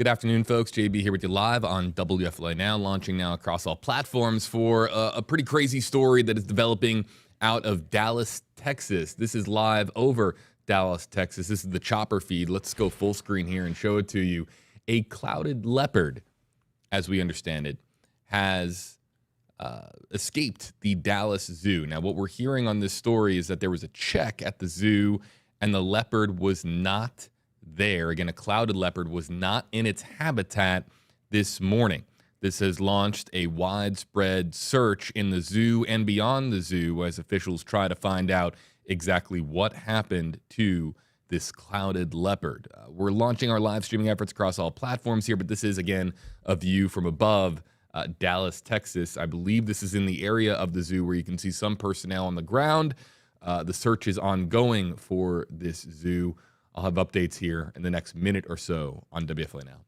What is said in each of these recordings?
Good afternoon, folks. JB here with you live on WFLA Now, launching now across all platforms for a pretty crazy story that is developing out of Dallas, Texas. This is live over Dallas, Texas. This is the chopper feed. Let's go full screen here and show it to you. A clouded leopard, as we understand it, has escaped the Dallas Zoo. Now, what we're hearing on this story is that there was a check at the zoo and the leopard was not there. Again, a clouded leopard was not in its habitat this morning. This has launched a widespread search in the zoo and beyond the zoo as officials try to find out exactly what happened to this clouded leopard. We're launching our live streaming efforts across all platforms here, but this is, again, a view from above Dallas, Texas. I believe this is in the area of the zoo where you can see some personnel on the ground. The search is ongoing for this zoo. I'll have updates here in the next minute or so on WFLA Now.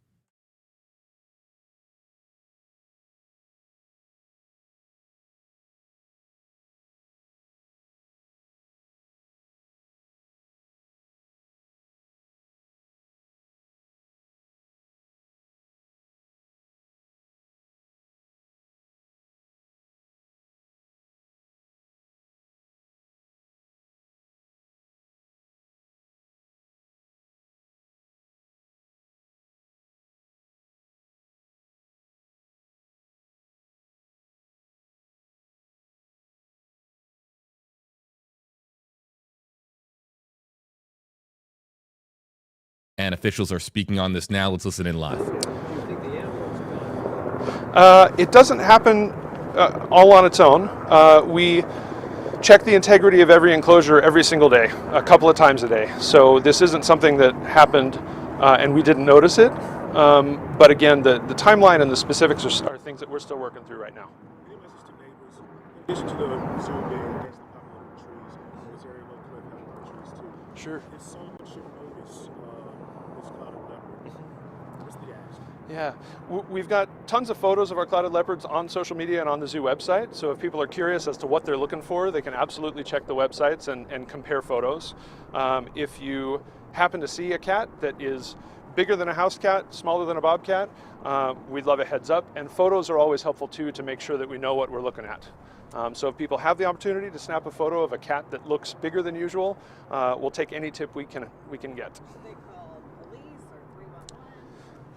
And officials are speaking on this now. Let's listen in live. It doesn't happen all on its own. We check the integrity of every enclosure every single day, a couple of times a day. So this isn't something that happened and we didn't notice it. But again, the timeline and the specifics are things that we're still working through right now. Any message to neighbors? In addition to the zoo being against the popular trees, this area will cliff have a lot of trees too. Sure. If someone should notice this clouded leopard, what's the ask? Yeah, we've got tons of photos of our clouded leopards on social media and on the zoo website. So if people are curious as to what they're looking for, they can absolutely check the websites and compare photos. If you happen to see a cat that is bigger than a house cat, smaller than a bobcat, we'd love a heads up. And photos are always helpful too to make sure that we know what we're looking at. So if people have the opportunity to snap a photo of a cat that looks bigger than usual, we'll take any tip we can get.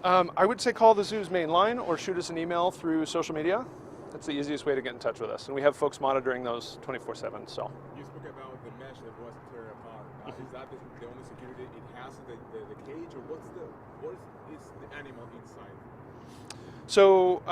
I would say call the zoo's main line or shoot us an email through social media. That's the easiest way to get in touch with us. And we have folks monitoring those 24/7. So. You spoke about the mesh that was tearing apart. Is that the only security it has, the cage, or what is the animal inside? So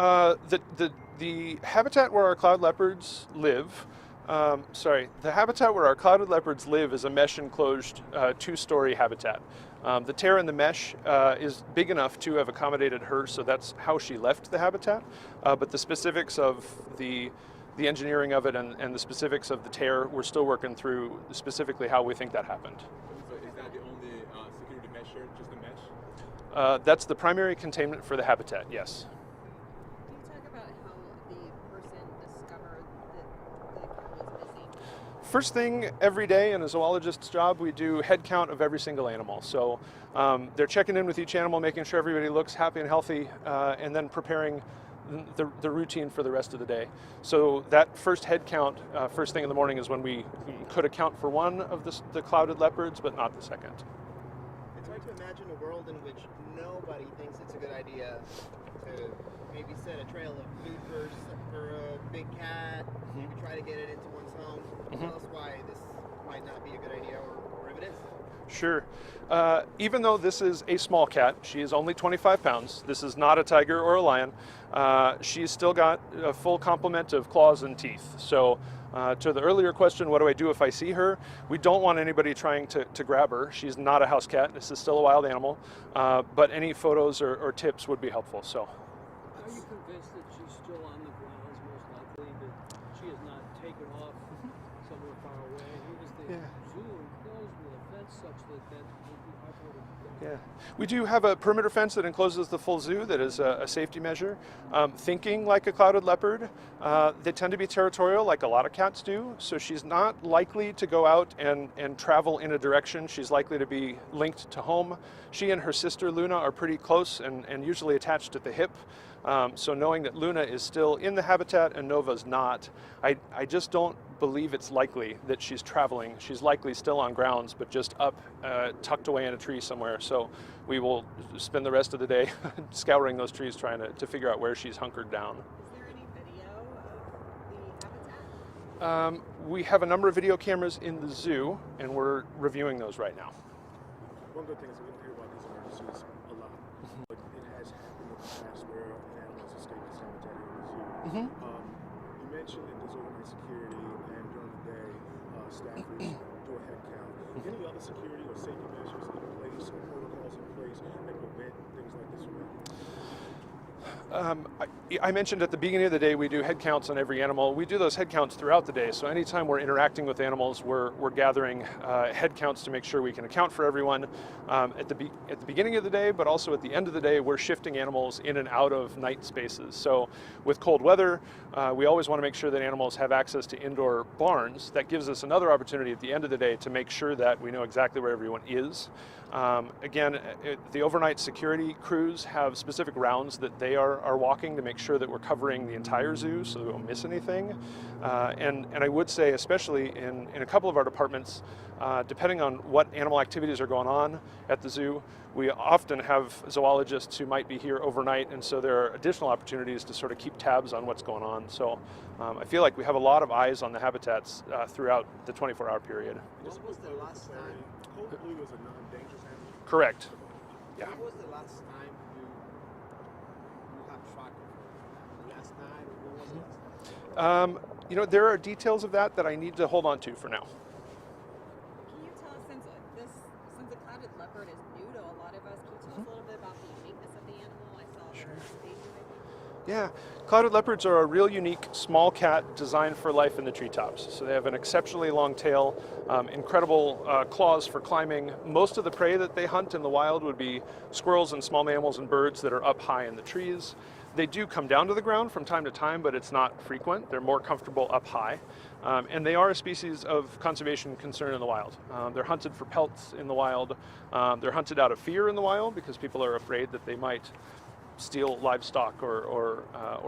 the habitat where our cloud leopards live, the habitat where our clouded leopards live is a mesh enclosed two-story habitat. The tear in the mesh is big enough to have accommodated her, so that's how she left the habitat. But the specifics of the engineering of it and the specifics of the tear, we're still working through specifically how we think that happened. So is that the only security measure, just the mesh? That's the primary containment for the habitat, yes. Can you talk about how the person discovered that the cat was missing? First thing every day in a zoologist's job, we do head count of every single animal. So they're checking in with each animal, making sure everybody looks happy and healthy, and then preparing the routine for the rest of the day. So that first head count, first thing in the morning, is when we could account for one of the clouded leopards, but not the second. It's hard to imagine a world in which nobody thinks it's a good idea to maybe set a trail of food for a big cat, maybe try to get it into one's home. Tell us why this might not be a good idea, or if it is. Sure. Even though this is a small cat, she is only 25 pounds. This is not a tiger or a lion. She's still got a full complement of claws and teeth. So to the earlier question, what do I do if I see her? We don't want anybody trying to grab her. She's not a house cat. This is still a wild animal. But any photos or tips would be helpful. So. Are you convinced that she's still on the grounds, most likely, that she has not taken off somewhere far away? Is the zoo enclosed with a fence such that would be hard for her to Yeah, we do have a perimeter fence that encloses the full zoo that is a safety measure. Thinking like a clouded leopard, they tend to be territorial like a lot of cats do, so she's not likely to go out and travel in a direction. She's likely to be linked to home. She and her sister Luna are pretty close and usually attached at the hip. So knowing that Luna is still in the habitat and Nova's not, I just don't believe it's likely that she's traveling. She's likely still on grounds, but just up, tucked away in a tree somewhere. So we will spend the rest of the day scouring those trees trying to figure out where she's hunkered down. Is there any video of the habitat? We have a number of video cameras in the zoo, and we're reviewing those right now. One good thing is we don't hear about these emergencies a lot, but it has happened in the past where an animal has escaped its habitat in the zoo. You mentioned that there's overnight security, and during the day, staffers do a head count. Any other security or safety measures in place or protocols in place that prevent things like this from happening? I mentioned at the beginning of the day we do head counts on every animal. We do those head counts throughout the day, so anytime we're interacting with animals, we're gathering head counts to make sure we can account for everyone at the beginning of the day, but also at the end of the day, we're shifting animals in and out of night spaces. So with cold weather, we always want to make sure that animals have access to indoor barns. That gives us another opportunity at the end of the day to make sure that we know exactly where everyone is. Again, the overnight security crews have specific rounds that they are walking to make sure that we're covering the entire zoo so we won't miss anything. And I would say, especially in a couple of our departments, depending on what animal activities are going on at the zoo, we often have zoologists who might be here overnight, and so there are additional opportunities to sort of keep tabs on what's going on. So I feel like we have a lot of eyes on the habitats throughout the 24-hour period. When was the last time? Cold blue is a non-dangerous animal. Correct. Yeah. When was the last time you had track of her? Last night? When was the last time? You know, there are details of that I need to hold on to for now. Can you tell us, since the clouded leopard is new to a lot of us, can you tell us a little bit about the uniqueness of the animal? I saw the presentation, I think. Yeah, clouded leopards are a real unique small cat designed for life in the treetops. So they have an exceptionally long tail, incredible claws for climbing. Most of the prey that they hunt in the wild would be squirrels and small mammals and birds that are up high in the trees. They do come down to the ground from time to time, but it's not frequent. They're more comfortable up high. And they are a species of conservation concern in the wild. They're hunted for pelts in the wild. They're hunted out of fear in the wild because people are afraid that they might steal livestock or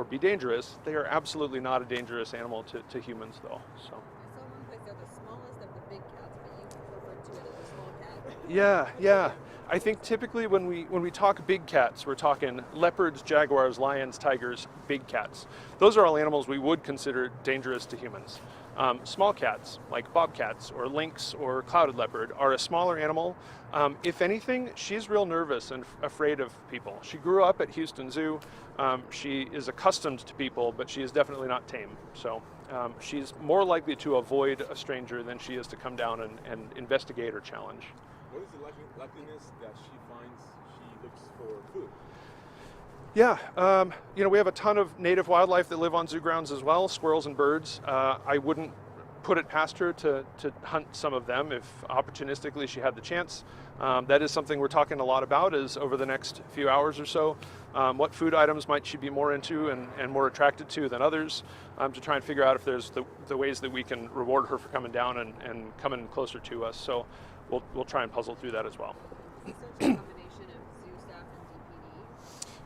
be dangerous. They are absolutely not a dangerous animal to humans, though. So. I saw one place they're the smallest of the big cats, but you referred to it as a small cat. Yeah. I think typically when we talk big cats, we're talking leopards, jaguars, lions, tigers, big cats. Those are all animals we would consider dangerous to humans. Small cats, like bobcats or lynx or clouded leopard, are a smaller animal. If anything, she's real nervous and afraid of people. She grew up at Houston Zoo. She is accustomed to people, but she is definitely not tame. So she's more likely to avoid a stranger than she is to come down and investigate or challenge. What is the likeliness that she looks for food? Yeah, we have a ton of native wildlife that live on zoo grounds as well, squirrels and birds. I wouldn't put it past her to hunt some of them if opportunistically she had the chance. That is something we're talking a lot about is over the next few hours or so, what food items might she be more into and more attracted to than others, to try and figure out if there's the ways that we can reward her for coming down and coming closer to us. So we'll try and puzzle through that as well. Is this a combination of zoo staff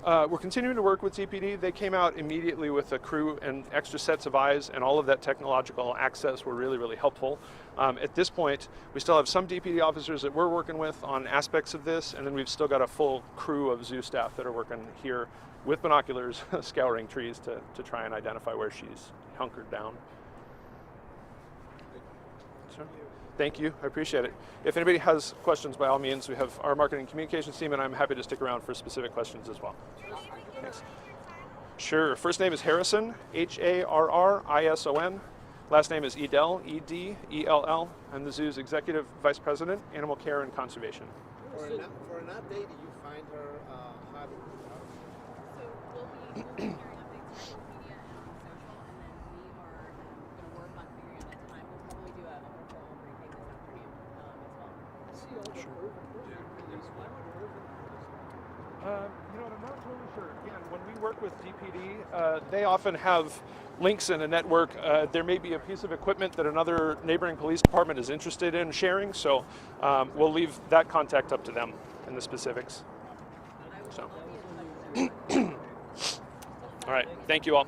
and DPD? We're continuing to work with DPD. They came out immediately with a crew and extra sets of eyes, and all of that technological access were really, really helpful. At this point, we still have some DPD officers that we're working with on aspects of this, and then we've still got a full crew of zoo staff that are working here with binoculars, scouring trees to try and identify where she's hunkered down. Sure. Thank you, I appreciate it. If anybody has questions, by all means, we have our marketing communications team, and I'm happy to stick around for specific questions as well. Thanks. Sure, first name is Harrison, Harrison. Last name is Edell, Edell. I'm the zoo's executive vice president, animal care and conservation. For an update, do you find her having? So we'll be sharing updates on social media and on social, and then we are going to work on figuring out a time. We'll probably do a virtual briefing this afternoon as well. see all the urban release? Why would urban release? I'm not totally sure. Again, when we work with DPD, they often have links in a network. There may be a piece of equipment that another neighboring police department is interested in sharing, so we'll leave that contact up to them in the specifics. So, all right, thank you all.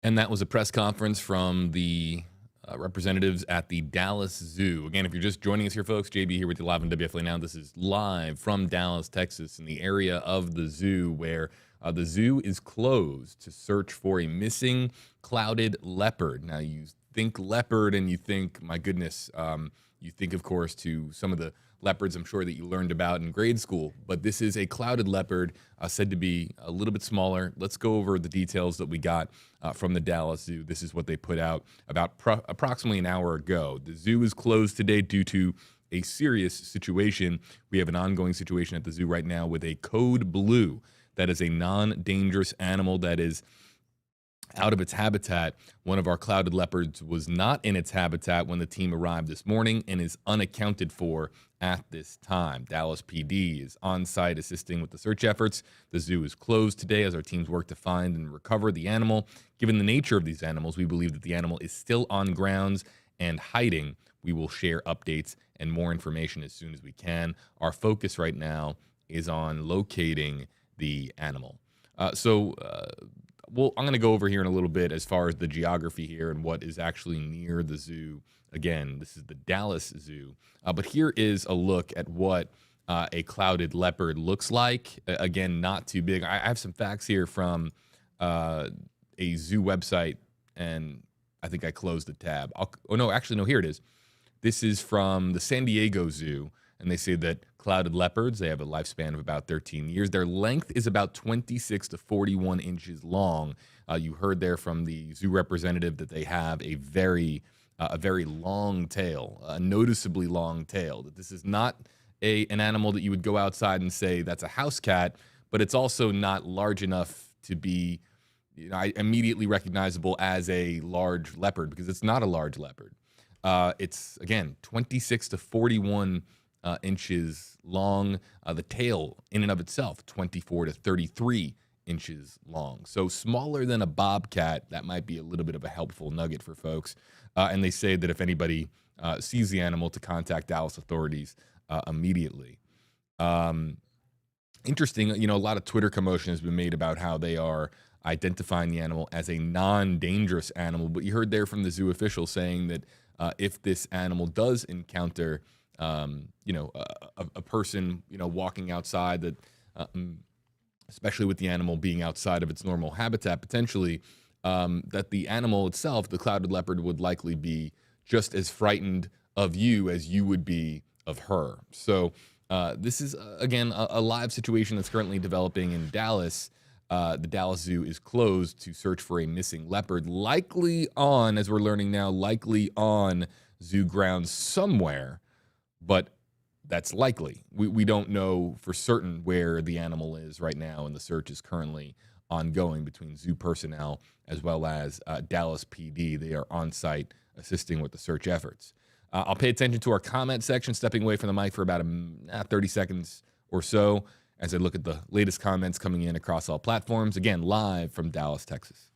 And that was a press conference from the representatives at the Dallas Zoo. Again, if you're just joining us here, folks, JB here with you live on WFLA Now. This is live from Dallas, Texas, in the area of the zoo where the zoo is closed to search for a missing clouded leopard. Now, you think leopard and you think, my goodness, you think, of course, to some of the leopards I'm sure that you learned about in grade school, but this is a clouded leopard said to be a little bit smaller. Let's go over the details that we got from the Dallas Zoo. This is what they put out about approximately an hour ago. The zoo is closed today due to a serious situation. We have an ongoing situation at the zoo right now with a code blue. That is a non-dangerous animal that is out of its habitat. One of our clouded leopards was not in its habitat when the team arrived this morning and is unaccounted for at this time. Dallas PD is on site assisting with the search efforts. The zoo is closed today as our teams work to find and recover the animal. Given the nature of these animals, we believe that the animal is still on grounds and hiding. We will share updates and more information as soon as we can. Our focus right now is on locating the animal. I'm going to go over here in a little bit as far as the geography here and what is actually near the zoo. Again, this is the Dallas Zoo. But here is a look at what a clouded leopard looks like. Again, not too big. I have some facts here from a zoo website, and I think I closed the tab. Here it is. This is from the San Diego Zoo, and they say that clouded leopards, they have a lifespan of about 13 years. Their length is about 26 to 41 inches long. You heard there from the zoo representative that they have a very long tail, a noticeably long tail. That this is not an animal that you would go outside and say that's a house cat, but it's also not large enough to be immediately recognizable as a large leopard, because it's not a large leopard. It's, again, 26 to 41 inches long. The tail in and of itself, 24 to 33 inches long. So smaller than a bobcat. That might be a little bit of a helpful nugget for folks. And they say that if anybody sees the animal, to contact Dallas authorities immediately. Interesting, a lot of Twitter commotion has been made about how they are identifying the animal as a non-dangerous animal. But you heard there from the zoo official saying that if this animal does encounter a person, walking outside, that especially with the animal being outside of its normal habitat, potentially, that the animal itself, the clouded leopard, would likely be just as frightened of you as you would be of her. So this is, again, a live situation that's currently developing in Dallas. The Dallas Zoo is closed to search for a missing leopard, likely on, as we're learning now, zoo grounds somewhere, but that's likely. We don't know for certain where the animal is right now, and the search is currently ongoing between zoo personnel as well as Dallas PD. They are on site assisting with the search efforts. I'll pay attention to our comment section, stepping away from the mic for about 30 seconds or so as I look at the latest comments coming in across all platforms. Again, live from Dallas, Texas.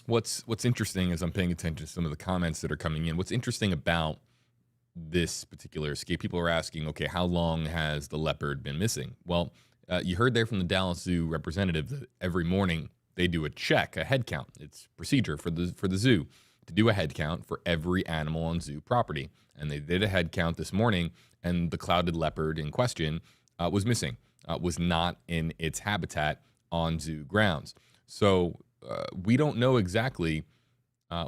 What's interesting as I'm paying attention to some of the comments that are coming in, what's interesting about this particular escape, people are asking, okay, how long has the leopard been missing? Well, you heard there from the Dallas Zoo representative that every morning they do a check, a head count. It's procedure for the zoo to do a head count for every animal on zoo property. And they did a head count this morning, and the clouded leopard in question was missing. was not in its habitat on zoo grounds. So we don't know exactly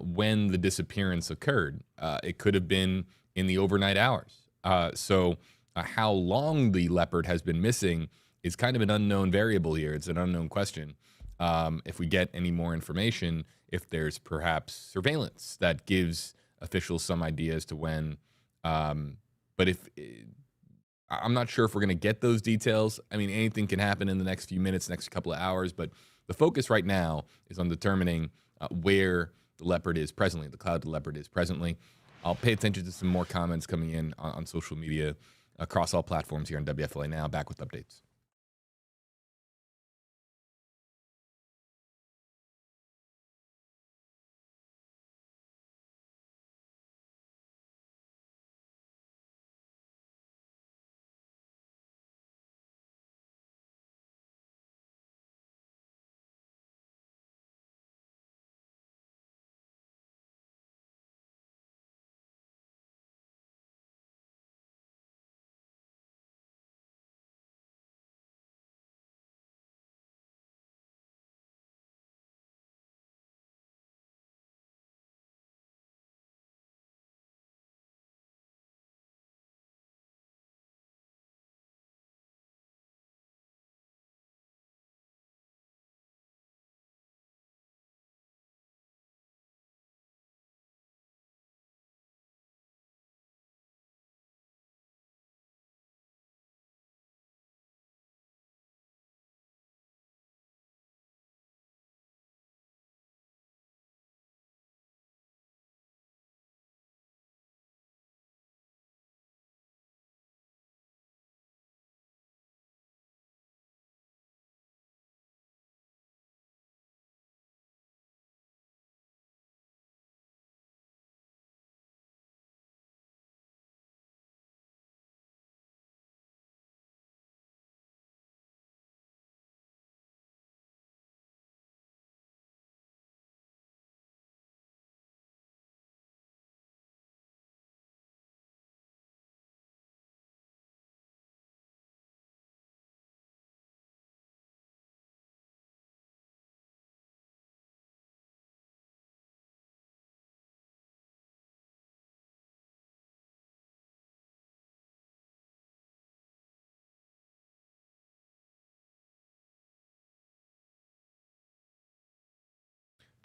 when the disappearance occurred. It could have been in the overnight hours. So how long the leopard has been missing is kind of an unknown variable here. It's an unknown question. If we get any more information, if there's perhaps surveillance that gives officials some idea as to when. But if I'm not sure if we're going to get those details. I mean, anything can happen in the next few minutes, next couple of hours. But the focus right now is on determining where the leopard is presently, the clouded leopard is presently. I'll pay attention to some more comments coming in on social media across all platforms here on WFLA Now. Back with updates.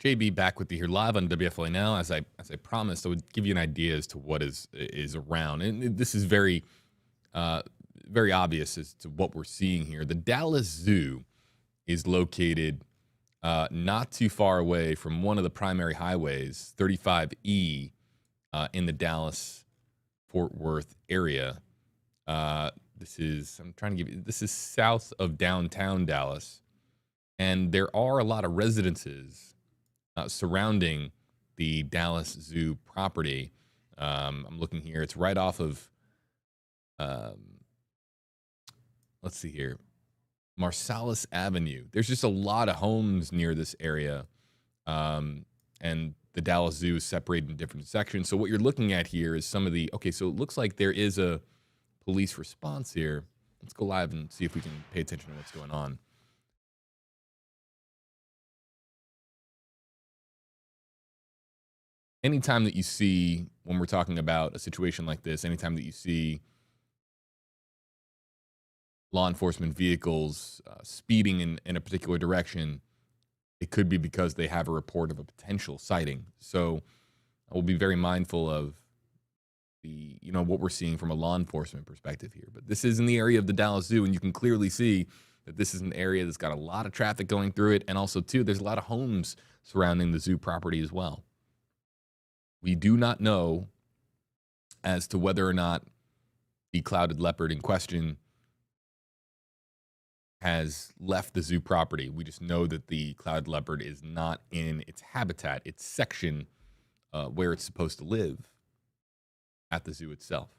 JB back with you here live on WFLA Now. As I promised, I would give you an idea as to what is around, and this is very very obvious as to what we're seeing here. The Dallas Zoo is located not too far away from one of the primary highways, 35E, in the Dallas Fort Worth area. This is south of downtown Dallas, and there are a lot of residences surrounding the Dallas Zoo property. I'm looking here. It's right off of, let's see here, Marsalis Avenue. There's just a lot of homes near this area, and the Dallas Zoo is separated in different sections. So what you're looking at here is some of the, okay, so it looks like there is a police response here. Let's go live and see if we can pay attention to what's going on. Anytime that you see, when we're talking about a situation like this, anytime that you see law enforcement vehicles speeding in a particular direction, it could be because they have a report of a potential sighting. So we'll be very mindful of the, what we're seeing from a law enforcement perspective here. But this is in the area of the Dallas Zoo, and you can clearly see that this is an area that's got a lot of traffic going through it. And also, too, there's a lot of homes surrounding the zoo property as well. We do not know as to whether or not the clouded leopard in question has left the zoo property. We just know that the clouded leopard is not in its habitat, its section where it's supposed to live at the zoo itself.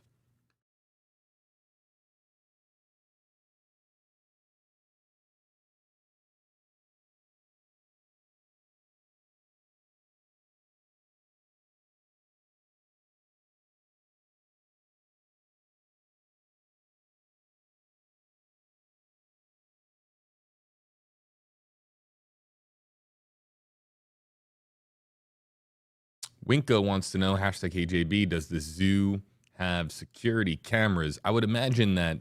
Winko wants to know, hashtag KJB, does the zoo have security cameras? I would imagine that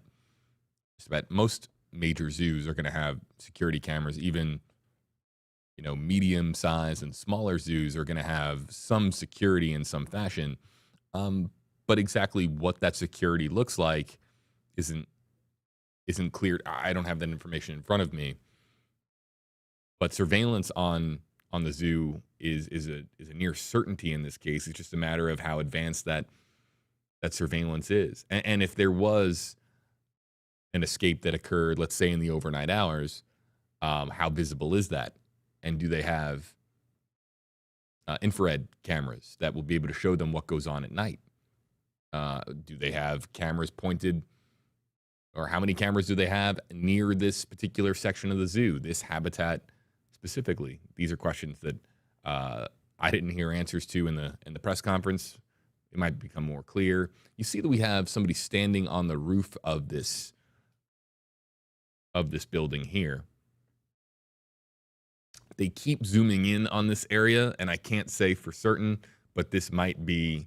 just about most major zoos are going to have security cameras. Even, medium size and smaller zoos are going to have some security in some fashion. But exactly what that security looks like isn't clear. I don't have that information in front of me. But surveillance on the zoo is a near certainty in this case. It's just a matter of how advanced that surveillance is. And if there was an escape that occurred, let's say in the overnight hours, how visible is that? And do they have infrared cameras that will be able to show them what goes on at night? Do they have cameras pointed, or how many cameras do they have near this particular section of the zoo, this habitat specifically? These are questions that I didn't hear answers to in the press conference. It might become more clear. You see that we have somebody standing on the roof of this building here. They keep zooming in on this area, and I can't say for certain, but this might be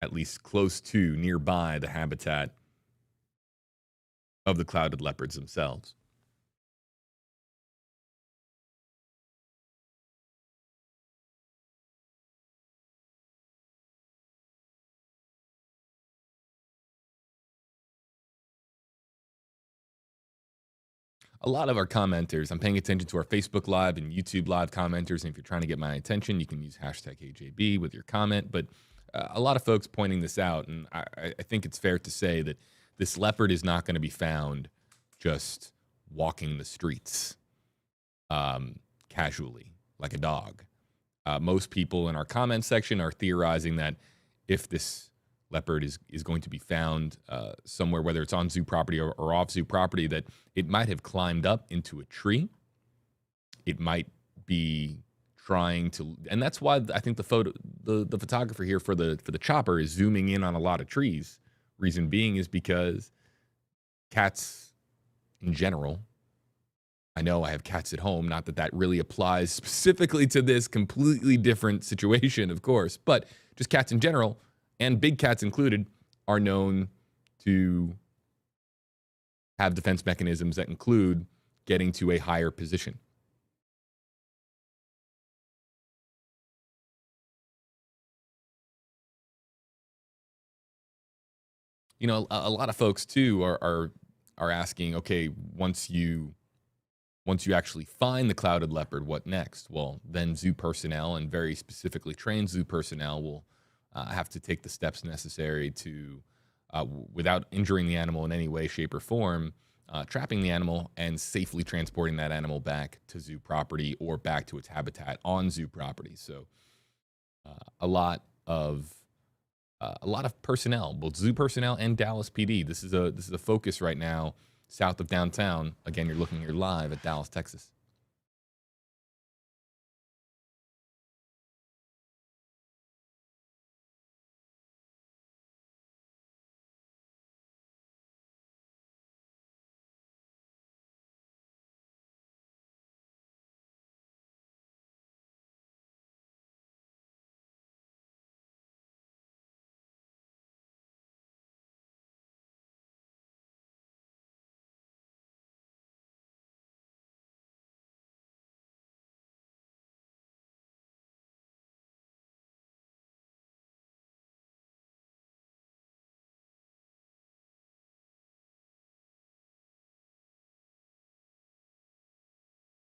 at least close to, nearby, the habitat of the clouded leopards themselves. A lot of our commenters, I'm paying attention to our Facebook Live and YouTube Live commenters, and if you're trying to get my attention, you can use hashtag AJB with your comment, but a lot of folks pointing this out, and I think it's fair to say that this leopard is not going to be found just walking the streets casually, like a dog. Most people in our comment section are theorizing that if this leopard is going to be found somewhere, whether it's on zoo property or off zoo property, that it might have climbed up into a tree. It might be trying to, and that's why I think the photographer here for the chopper is zooming in on a lot of trees. Reason being is because cats in general, I know I have cats at home, not that that really applies specifically to this completely different situation, of course, but just cats in general, and big cats included, are known to have defense mechanisms that include getting to a higher position. A lot of folks too are asking, okay, once you actually find the clouded leopard, what next? Well, then zoo personnel, and very specifically trained zoo personnel, will have to take the steps necessary to, without injuring the animal in any way, shape, or form, trapping the animal and safely transporting that animal back to zoo property or back to its habitat on zoo property. So a lot of personnel, both zoo personnel and Dallas PD. This is a focus right now south of downtown. Again, you're looking here live at Dallas, Texas.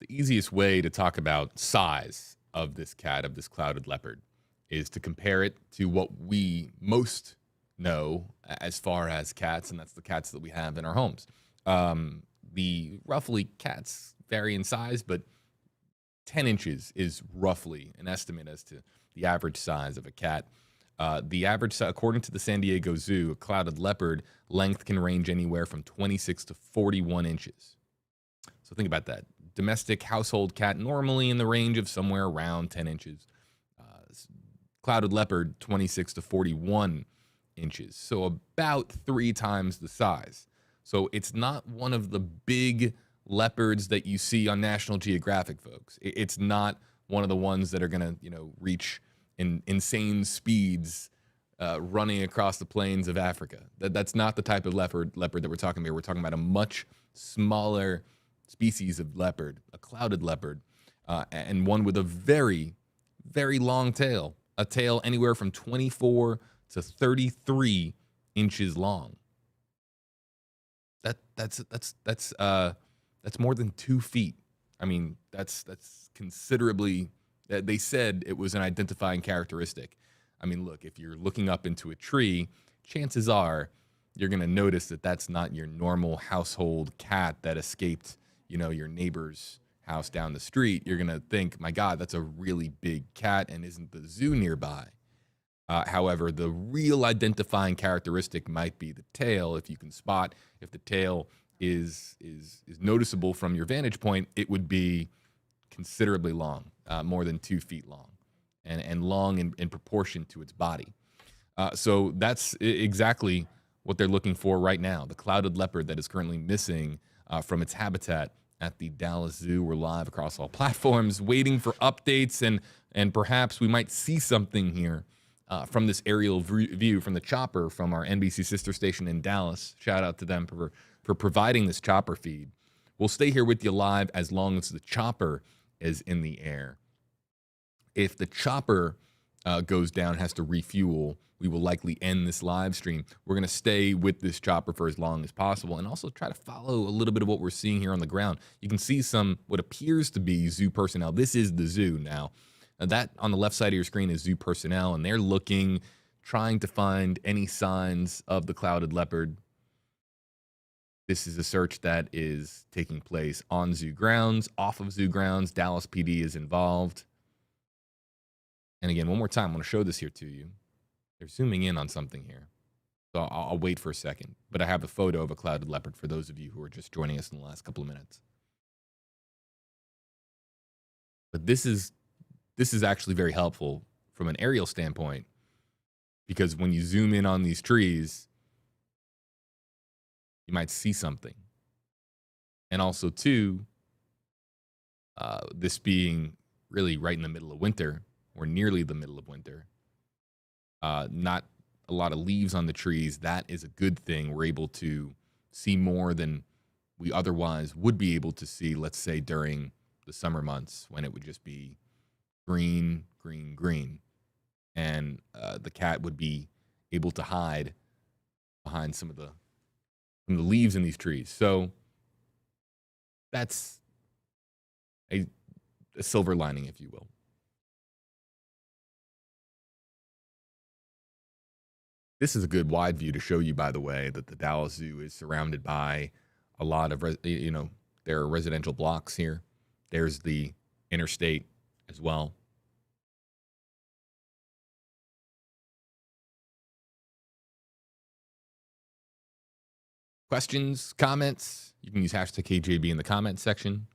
The easiest way to talk about size of this cat, of this clouded leopard, is to compare it to what we most know as far as cats, and that's the cats that we have in our homes. The roughly cats vary in size, but 10 inches is roughly an estimate as to the average size of a cat. The average size, according to the San Diego Zoo, a clouded leopard length can range anywhere from 26 to 41 inches. So think about that. Domestic household cat normally in the range of somewhere around 10 inches. Clouded leopard, 26 to 41 inches. So about 3 times the size. So it's not one of the big leopards that you see on National Geographic, folks. It's not one of the ones that are going to, reach in insane speeds running across the plains of Africa. That's not the type of leopard that we're talking about. We're talking about a much smaller species of leopard, a clouded leopard, and one with a very, very long tail, a tail anywhere from 24 to 33 inches long. That's more than 2 feet. I mean, that's considerably. They said it was an identifying characteristic. I mean, look, if you're looking up into a tree, chances are you're going to notice that that's not your normal household cat that escaped, your neighbor's house down the street. You're going to think, my God, that's a really big cat, and isn't the zoo nearby? However, the real identifying characteristic might be the tail. If you can spot, if the tail is noticeable from your vantage point, it would be considerably long, more than 2 feet long, and long in proportion to its body. So that's exactly what they're looking for right now. The clouded leopard that is currently missing from its habitat at the Dallas Zoo. We're live across all platforms, waiting for updates, and perhaps we might see something here from this aerial view from the chopper from our NBC sister station in Dallas. Shout out to them for providing this chopper feed. We'll stay here with you live as long as the chopper is in the air. If the chopper goes down, has to refuel, we will likely end this live stream. We're going to stay with this chopper for as long as possible and also try to follow a little bit of what we're seeing here on the ground. You can see what appears to be zoo personnel. This is the zoo now. That on the left side of your screen is zoo personnel, and they're trying to find any signs of the clouded leopard. This is a search that is taking place on zoo grounds, off of zoo grounds. Dallas PD is involved. And again, one more time, I want to show this here to you. They're zooming in on something here. So I'll wait for a second. But I have a photo of a clouded leopard for those of you who are just joining us in the last couple of minutes. But this is actually very helpful from an aerial standpoint, because when you zoom in on these trees, you might see something. And also, too, this being really right in the middle of winter, or nearly the middle of winter, not a lot of leaves on the trees. That is a good thing. We're able to see more than we otherwise would be able to see, let's say, during the summer months when it would just be green, green, green. And the cat would be able to hide behind some of the leaves in these trees. So that's a silver lining, if you will. This is a good wide view to show you, by the way, that the Dallas Zoo is surrounded by a lot of, there are residential blocks here. There's the interstate as well. Questions, comments? You can use hashtag KJB in the comments section.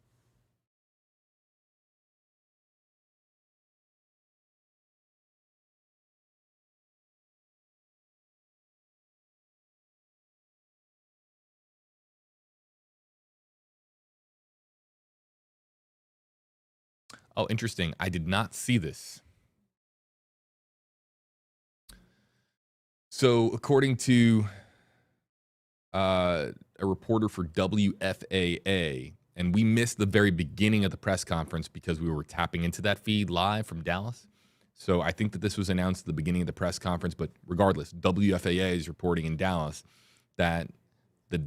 Oh, interesting. I did not see this. So, according to a reporter for WFAA, and we missed the very beginning of the press conference because we were tapping into that feed live from Dallas. So I think that this was announced at the beginning of the press conference, but regardless, WFAA is reporting in Dallas that the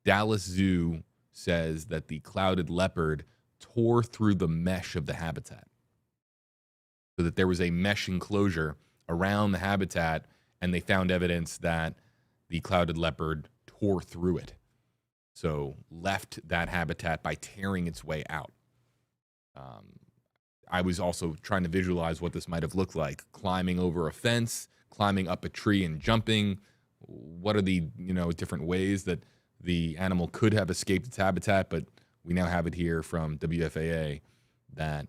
Dallas Zoo says that the clouded leopard tore through the mesh of the habitat. So that there was a mesh enclosure around the habitat, and they found evidence that the clouded leopard tore through it. So left that habitat by tearing its way out. I was also trying to visualize what this might have looked like. Climbing over a fence, climbing up a tree and jumping. What are the different ways that the animal could have escaped its habitat? But we now have it here from WFAA that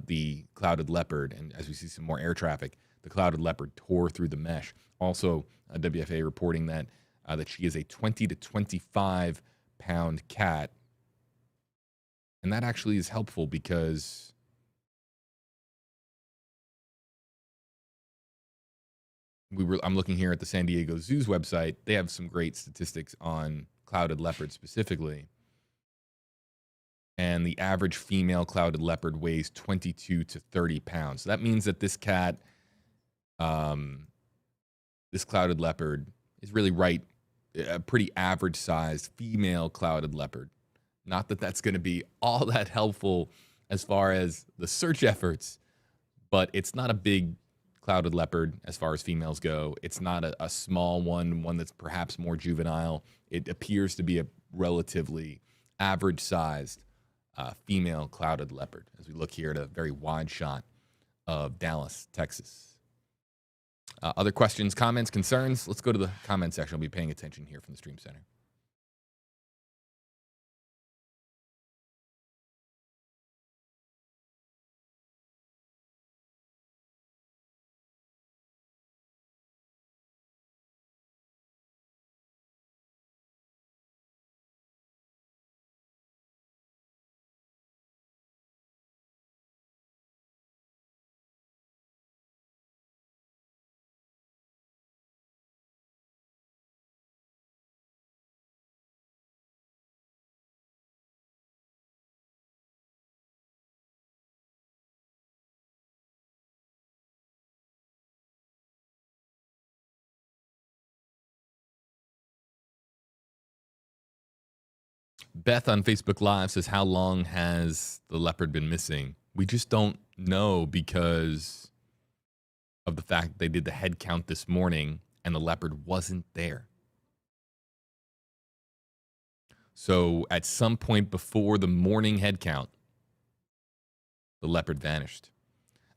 the clouded leopard, and as we see some more air traffic, the clouded leopard tore through the mesh. Also, WFAA reporting that she is a 20 to 25 pound cat. And that actually is helpful because I'm looking here at the San Diego Zoo's website. They have some great statistics on clouded leopard specifically. And the average female clouded leopard weighs 22 to 30 pounds. So that means that this cat, this clouded leopard, is really a pretty average sized female clouded leopard. Not that that's going to be all that helpful as far as the search efforts, but it's not a big clouded leopard as far as females go. It's not a small one that's perhaps more juvenile. It appears to be a relatively average sized female clouded leopard as we look here at a very wide shot of Dallas, Texas. Other questions, comments, concerns? Let's go to the comment section. I'll be paying attention here from the Stream Center. Beth on Facebook Live says, how long has the leopard been missing? We just don't know because of the fact they did the head count this morning and the leopard wasn't there. So at some point before the morning head count, the leopard vanished.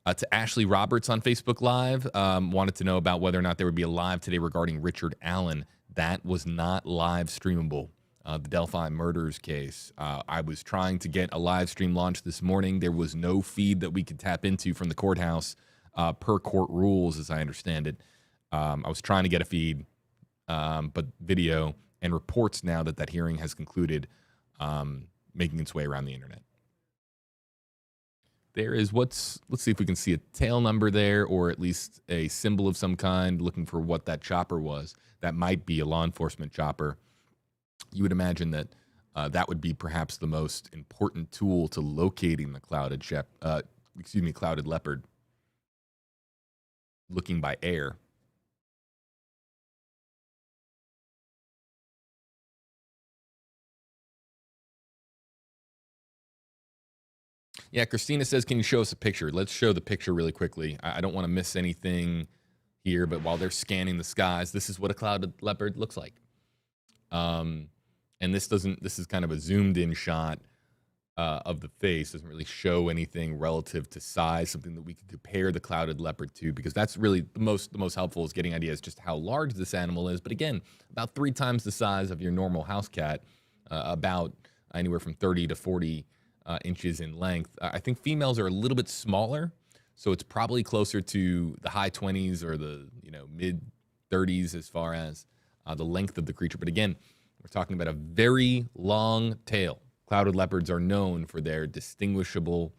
To Ashley Roberts on Facebook Live, wanted to know about whether or not there would be a live today regarding Richard Allen. That was not live streamable. The Delphi murders case. I was trying to get a live stream launch this morning. There was no feed that we could tap into from the courthouse per court rules, as I understand it. I was trying to get a feed, but video and reports now that hearing has concluded, making its way around the internet. There is let's see if we can see a tail number there, or at least a symbol of some kind, looking for what that chopper was. That might be a law enforcement chopper. You would imagine that that would be perhaps the most important tool to locating the clouded leopard, looking by air. Yeah, Christina says, can you show us a picture? Let's show the picture really quickly. I don't want to miss anything here, but while they're scanning the skies, this is what a clouded leopard looks like. And this is kind of a zoomed in shot of the face. Doesn't really show anything relative to size, something that we could compare the clouded leopard to, because that's really the most helpful, is getting ideas just how large this animal is. But again, about 3 times the size of your normal house cat, about anywhere from 30 to 40 inches in length. I think females are a little bit smaller, so it's probably closer to the high 20s or the mid 30s as far as the length of the creature. But again, we're talking about a very long tail. Clouded leopards are known for their distinguishable,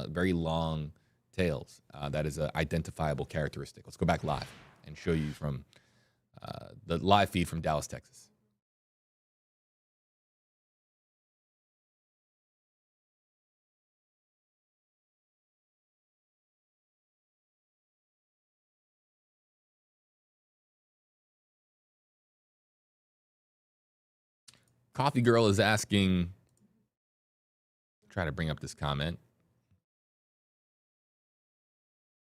very long tails. That is an identifiable characteristic. Let's go back live and show you from the live feed from Dallas, Texas. Coffee Girl is asking, try to bring up this comment.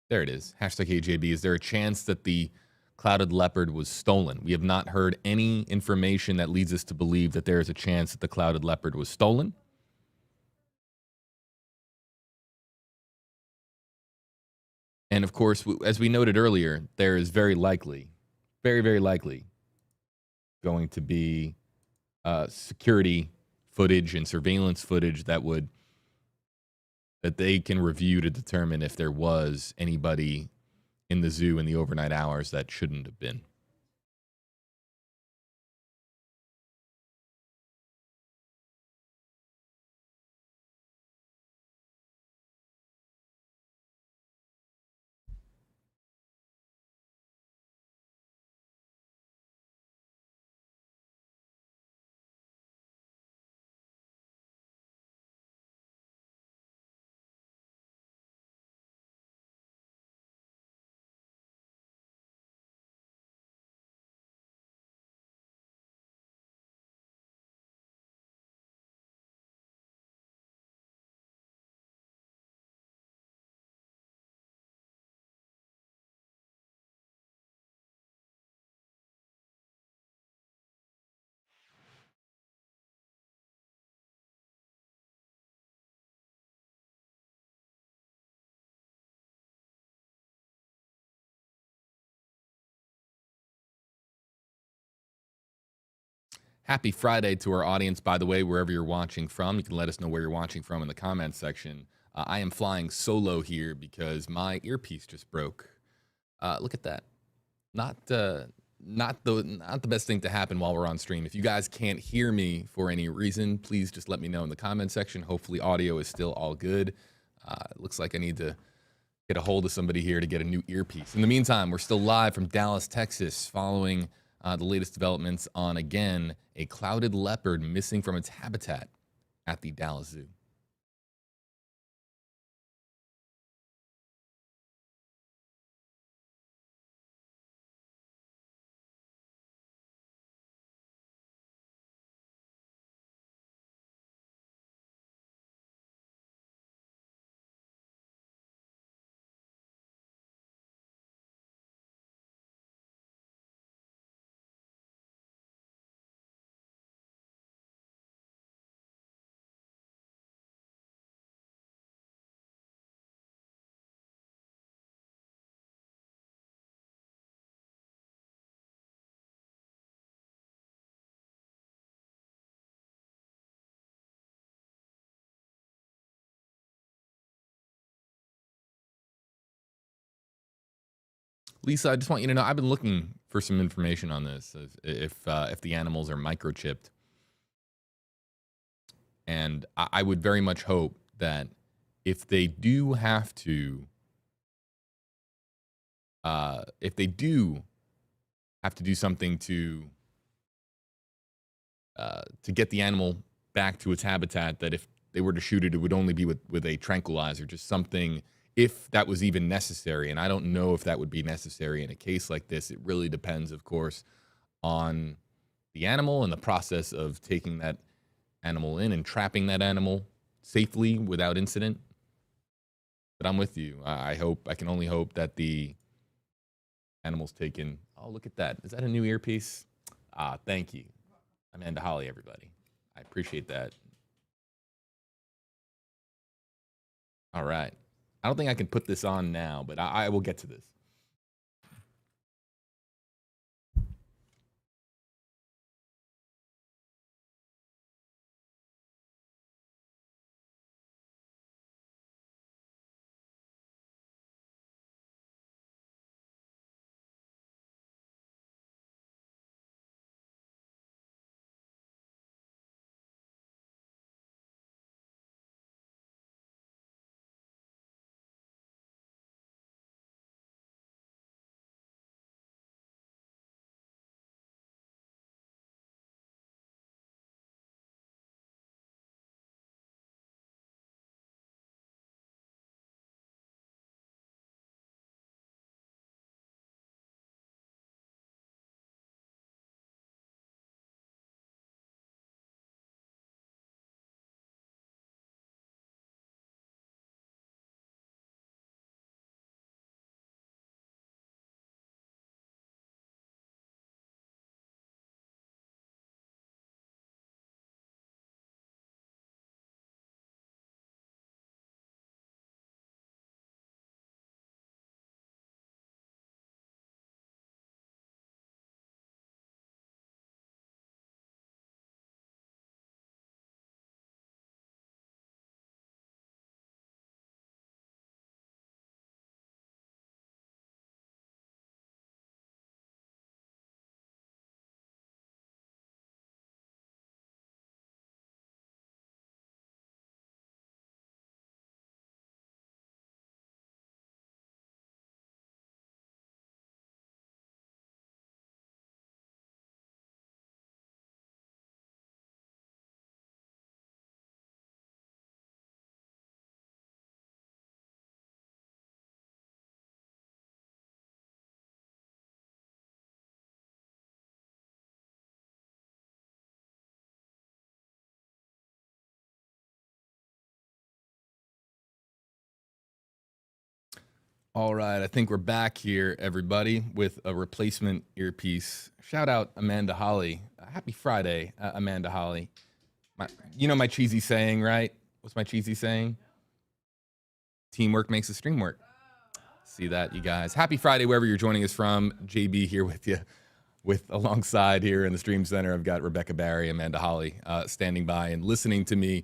There it is. Hashtag AJB. Is there a chance that the clouded leopard was stolen? We have not heard any information that leads us to believe that there is a chance that the clouded leopard was stolen. And of course, as we noted earlier, there is very likely, very, very likely going to be security footage and surveillance footage that they can review to determine if there was anybody in the zoo in the overnight hours that shouldn't have been. Happy Friday to our audience, by the way, wherever you're watching from. You can let us know where you're watching from in the comments section. I am flying solo here because my earpiece just broke. Look at that. Not the best thing to happen while we're on stream. If you guys can't hear me for any reason, please just let me know in the comment section. Hopefully audio is still all good. It looks like I need to get a hold of somebody here to get a new earpiece. In the meantime, we're still live from Dallas, Texas, following the latest developments on, again, a clouded leopard missing from its habitat at the Dallas Zoo. Lisa, I just want you to know I've been looking for some information on this, if the animals are microchipped, and I would very much hope that if they do have to, do something to get the animal back to its habitat, that if they were to shoot it, it would only be with a tranquilizer, just something, if that was even necessary. And I don't know if that would be necessary in a case like this. It really depends, of course, on the animal and the process of taking that animal in and trapping that animal safely without incident. But I'm with you. I can only hope that the animal's taken. Oh, look at that. Is that a new earpiece? Thank you. Amanda Holly, everybody. I appreciate that. All right. I don't think I can put this on now, but I will get to this. All right, I think we're back here, everybody, with a replacement earpiece. Shout out Amanda Holly. Happy Friday, Amanda Holly. You know my cheesy saying, right? What's my cheesy saying? Teamwork makes the stream work. See that, you guys. Happy Friday, wherever you're joining us from. JB here with you. alongside here in the Stream Center. I've got Rebecca Barry, Amanda Holly standing by and listening to me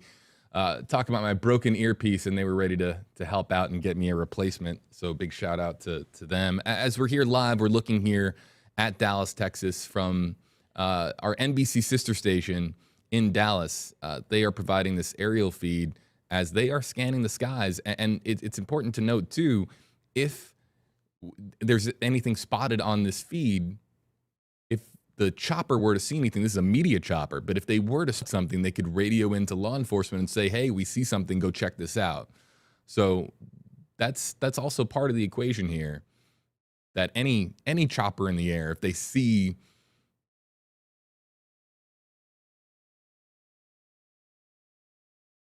talk about my broken earpiece, and they were ready to help out and get me a replacement. So big shout out to them. As we're here live, we're looking here at Dallas, Texas from our NBC sister station in Dallas. They are providing this aerial feed as they are scanning the skies. And it's important to note, too, if there's anything spotted on this feed, if the chopper were to see anything, this is a media chopper, but if they were to see something, they could radio into law enforcement and say, hey, we see something, go check this out. So that's also part of the equation here, that any chopper in the air, if they see